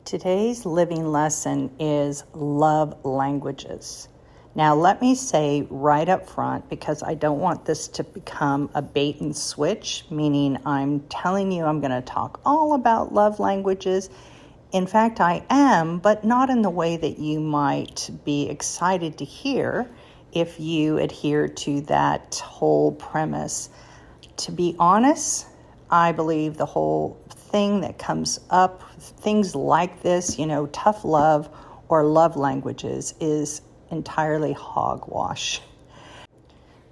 Today's living lesson is love languages. Now, let me say right up front, because I don't want this to become a bait and switch, meaning I'm telling you I'm going to talk all about love languages. In fact, I am, but not in the way that you might be excited to hear if you adhere to that whole premise. To be honest, I believe the whole thing that comes up, things like this, tough love or love languages, is entirely hogwash.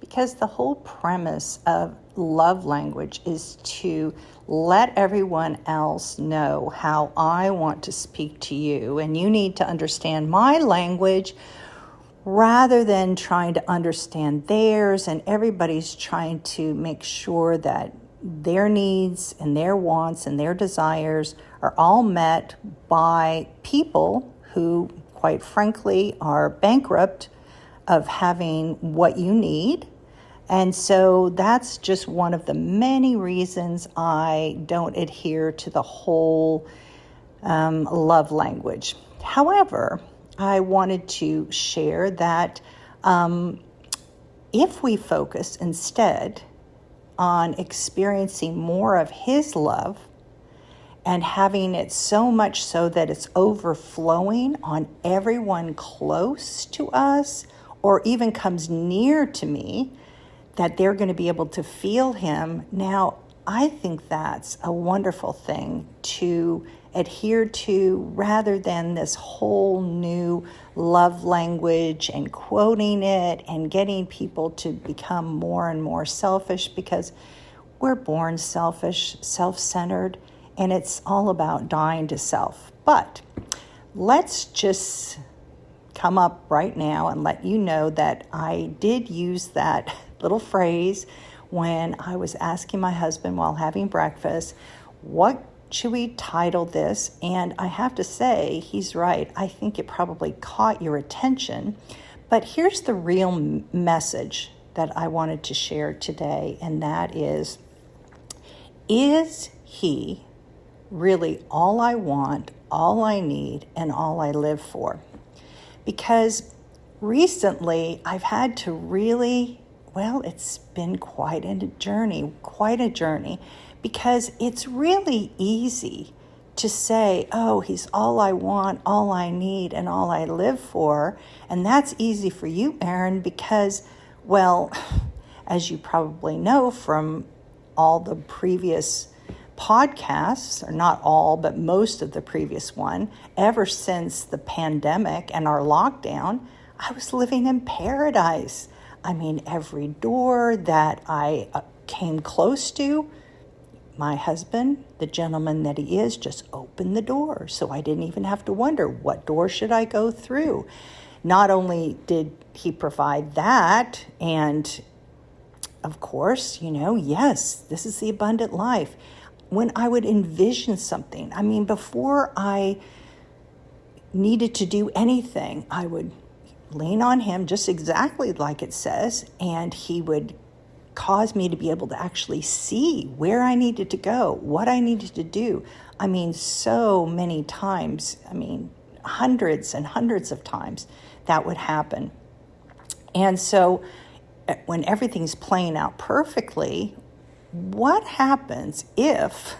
Because the whole premise of love language is to let everyone else know how I want to speak to you, and you need to understand my language rather than trying to understand theirs, and everybody's trying to make sure that their needs and their wants and their desires are all met by people who, quite frankly, are bankrupt of having what you need. And so that's just one of the many reasons I don't adhere to the whole love language. However, I wanted to share that if we focus instead on experiencing more of His love and having it so much so that it's overflowing on everyone close to us or even comes near to me, that they're going to be able to feel Him. Now, I think that's a wonderful thing to adhere to rather than this whole new love language and quoting it and getting people to become more and more selfish, because we're born selfish, self-centered, and it's all about dying to self. But let's just come up right now and let you know that I did use that little phrase when I was asking my husband while having breakfast, what should we title this? And I have to say, he's right. I think it probably caught your attention. But here's the real message that I wanted to share today, and that is He really all I want, all I need, and all I live for? Because recently I've had to really, it's been quite a journey, because it's really easy to say, oh, He's all I want, all I need, and all I live for. And that's easy for you, Aaron, because, as you probably know from all the previous podcasts, or not all, but most of the previous one, ever since the pandemic and our lockdown, I was living in paradise. I mean, every door that I came close to, my husband, the gentleman that he is, just opened the door. So I didn't even have to wonder, what door should I go through? Not only did he provide that, and of course, yes, this is the abundant life. When I would envision something, before I needed to do anything, I would lean on Him just exactly like it says, and He would cause me to be able to actually see where I needed to go, what I needed to do. So many times, hundreds and hundreds of times that would happen. And so when everything's playing out perfectly, what happens if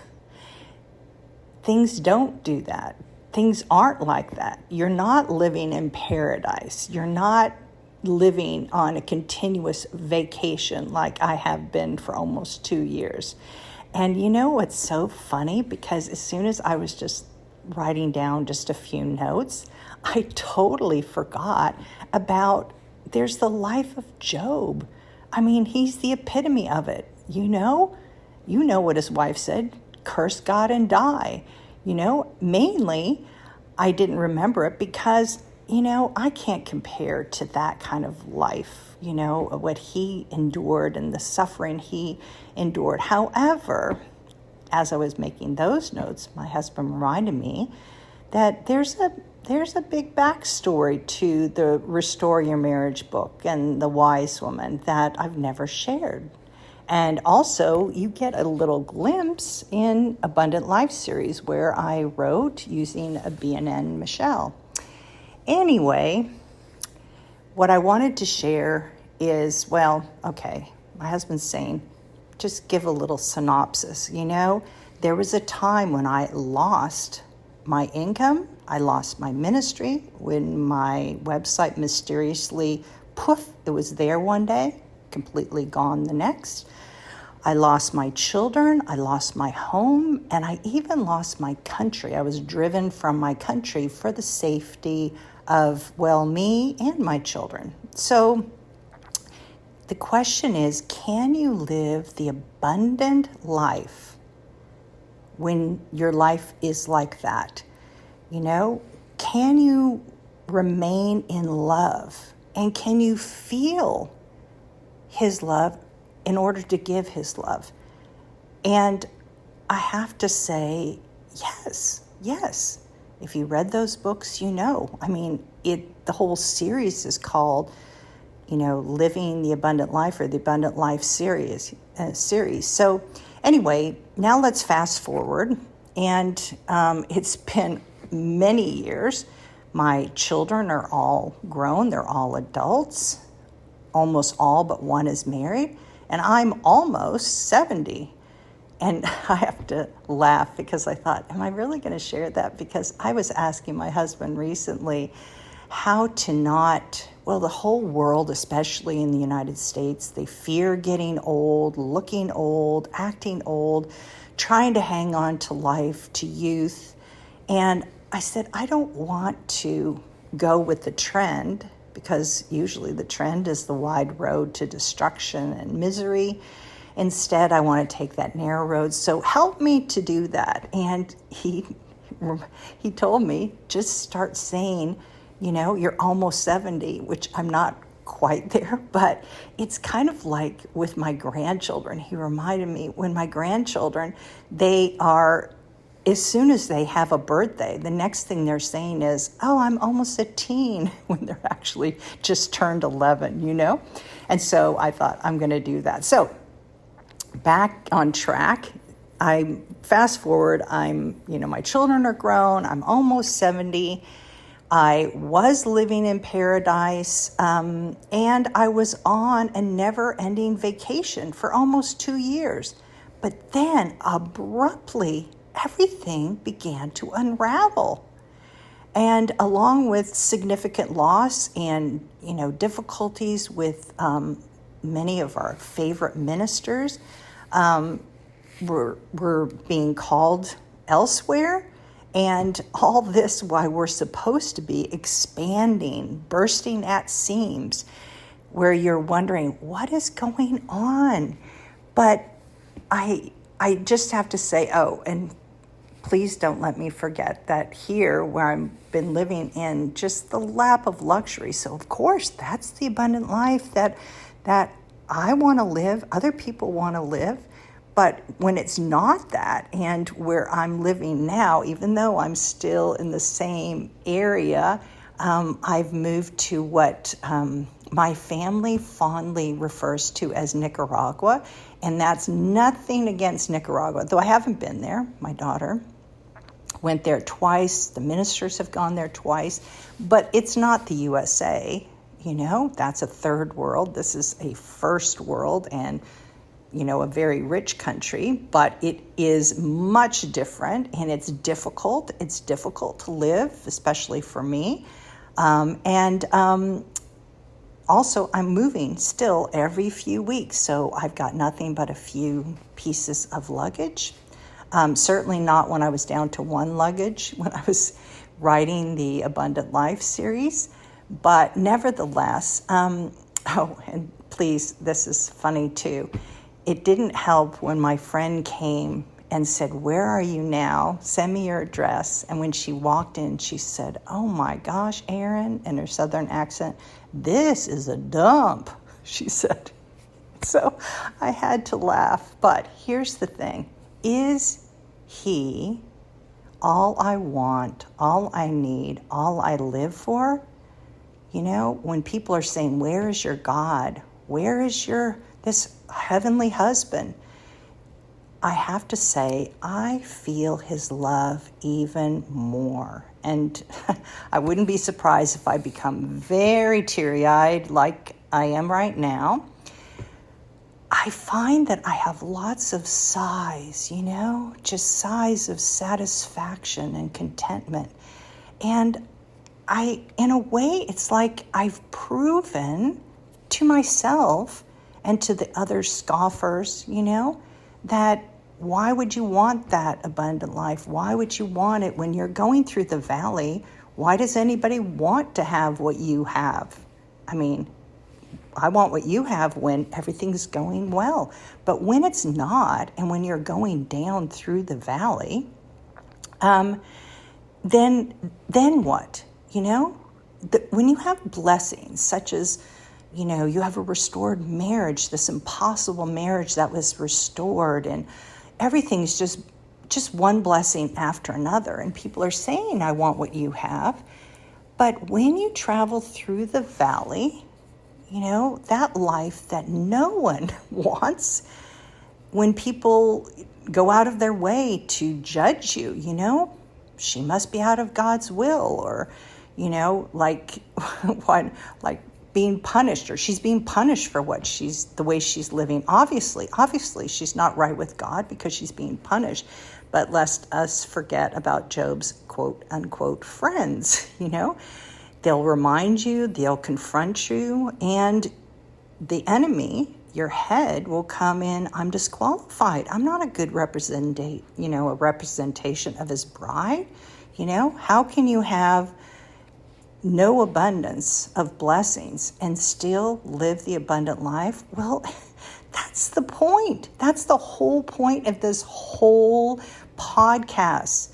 things don't do that? Things aren't like that. You're not living in paradise. You're not living on a continuous vacation like I have been for almost 2 years. And what's so funny? Because as soon as I was just writing down just a few notes, I totally forgot about there's the life of Job. He's the epitome of it. You know what his wife said, curse God and die. Mainly, I didn't remember it because, I can't compare to that kind of life, what he endured and the suffering he endured. However, as I was making those notes, my husband reminded me that there's a big backstory to the Restore Your Marriage book and the Wise Woman that I've never shared. And also, you get a little glimpse in Abundant Life series where I wrote using a BNN Michelle. Anyway, what I wanted to share is, well, okay, my husband's saying, just give a little synopsis. There was a time when I lost my income, I lost my ministry, when my website mysteriously, poof, it was there one day, completely gone the next. I lost my children, I lost my home, and I even lost my country. I was driven from my country for the safety of, well, me and my children. So the question is, can you live the abundant life when your life is like that? Can you remain in love? And can you feel His love in order to give His love? And I have to say, yes. If you read those books, the whole series is called, Living the Abundant Life, or the Abundant Life series. So anyway, now let's fast forward. And it's been many years. My children are all grown. They're all adults. Almost all but one is married. And I'm almost 70. And I have to laugh because I thought, am I really going to share that? Because I was asking my husband recently how to not, the whole world, especially in the United States, they fear getting old, looking old, acting old, trying to hang on to life, to youth. And I said, I don't want to go with the trend, because usually the trend is the wide road to destruction and misery. Instead, I want to take that narrow road. So help me to do that. And he told me, just start saying, you're almost 70, which I'm not quite there, but it's kind of like with my grandchildren. He reminded me, when my grandchildren, they are, as soon as they have a birthday, the next thing they're saying is, oh, I'm almost a teen, when they're actually just turned 11, And so I thought, I'm going to do that. So back on track, I fast forward, my children are grown, I'm almost 70. I was living in paradise, and I was on a never-ending vacation for almost 2 years. But then abruptly, everything began to unravel. And along with significant loss and, difficulties with many of our favorite ministers, were being called elsewhere. And all this while we're supposed to be expanding, bursting at seams, where you're wondering, what is going on? But I just have to say, and please don't let me forget that here, where I've been living in just the lap of luxury. So of course, that's the abundant life that I want to live, other people want to live. But when it's not that, and where I'm living now, even though I'm still in the same area, I've moved to what my family fondly refers to as Nicaragua. And that's nothing against Nicaragua, though I haven't been there. My daughter went there twice. The ministers have gone there twice. But it's not the USA. That's a third world. This is a first world, and a very rich country, but it is much different, and it's difficult. It's difficult to live, especially for me. Also, I'm moving still every few weeks, so I've got nothing but a few pieces of luggage. Certainly not when I was down to one luggage when I was writing the Abundant Life series, but nevertheless, and please, this is funny too. It didn't help when my friend came and said, where are you now? Send me your address. And when she walked in, she said, oh my gosh, Erin, in her southern accent, this is a dump, she said. So I had to laugh. But here's the thing. Is He all I want, all I need, all I live for? When people are saying, where is your God? Where is this heavenly husband, I have to say, I feel his love even more. And I wouldn't be surprised if I become very teary-eyed like I am right now. I find that I have lots of sighs, just sighs of satisfaction and contentment. And in a way, it's like I've proven to myself and to the other scoffers, that why would you want that abundant life? Why would you want it when you're going through the valley? Why does anybody want to have what you have? I mean, I want what you have when everything's going well. But when it's not, and when you're going down through the valley, then what? When you have blessings such as, you have a restored marriage, this impossible marriage that was restored, and everything's just one blessing after another. And people are saying, I want what you have. But when you travel through the valley, that life that no one wants, when people go out of their way to judge you, she must be out of God's will, or, like being punished, or she's being punished for the way she's living. Obviously, she's not right with God because she's being punished. But lest us forget about Job's quote unquote friends, they'll remind you, they'll confront you, and the enemy, your head, will come in, I'm disqualified. I'm not a good representation of his bride. How can you have no abundance of blessings and still live the abundant life? Well, that's the point. That's the whole point of this whole podcast.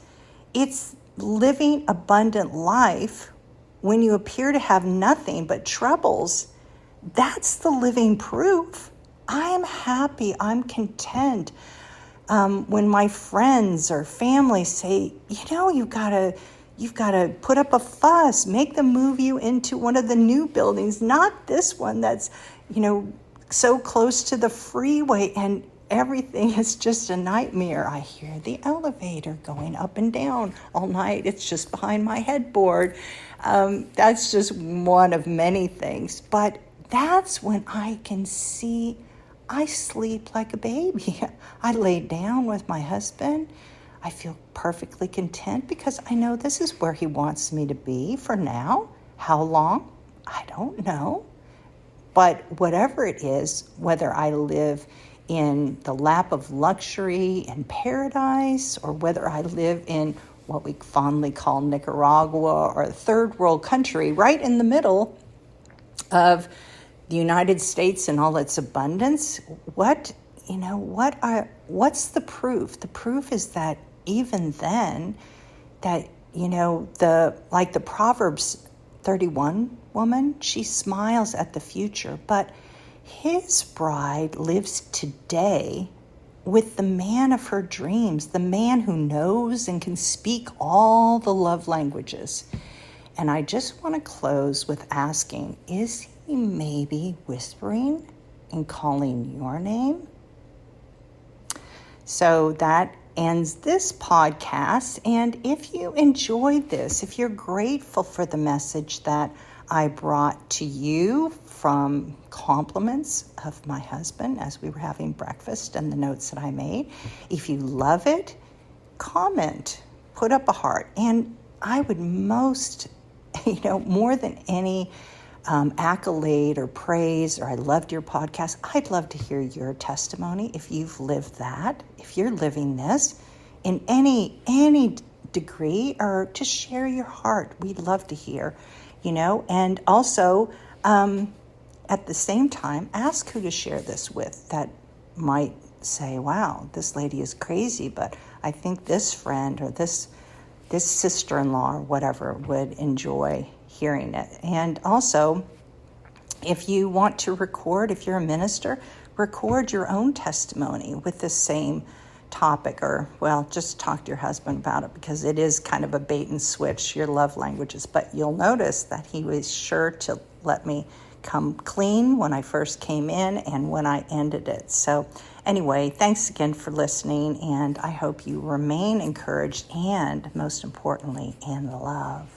It's living abundant life when you appear to have nothing but troubles. That's the living proof. I am happy. I'm content. When my friends or family say, you've got to put up a fuss, make them move you into one of the new buildings, not this one that's, so close to the freeway and everything is just a nightmare. I hear the elevator going up and down all night. It's just behind my headboard. That's just one of many things. But that's when I can see I sleep like a baby. I lay down with my husband. I feel perfectly content because I know this is where he wants me to be for now. How long? I don't know. But whatever it is, whether I live in the lap of luxury and paradise, or whether I live in what we fondly call Nicaragua or a third world country right in the middle of the United States and all its abundance, what's the proof? The proof is that even then, that, the Proverbs 31 woman, she smiles at the future, but his bride lives today with the man of her dreams, the man who knows and can speak all the love languages. And I just want to close with asking, is he maybe whispering and calling your name? So that ends this podcast. And if you enjoyed this, if you're grateful for the message that I brought to you from compliments of my husband as we were having breakfast and the notes that I made, if you love it, comment, put up a heart. And I would most, more than any accolade or praise, or I loved your podcast, I'd love to hear your testimony if you've lived that, if you're living this in any degree, or just share your heart. We'd love to hear, and also at the same time, ask who to share this with that might say, wow, this lady is crazy, but I think this friend or this sister-in-law or whatever would enjoy hearing it. And also, if you want to record, if you're a minister, record your own testimony with the same topic, or, just talk to your husband about it, because it is kind of a bait and switch, your love languages. But you'll notice that he was sure to let me come clean when I first came in and when I ended it. So anyway, thanks again for listening, and I hope you remain encouraged and, most importantly, in love.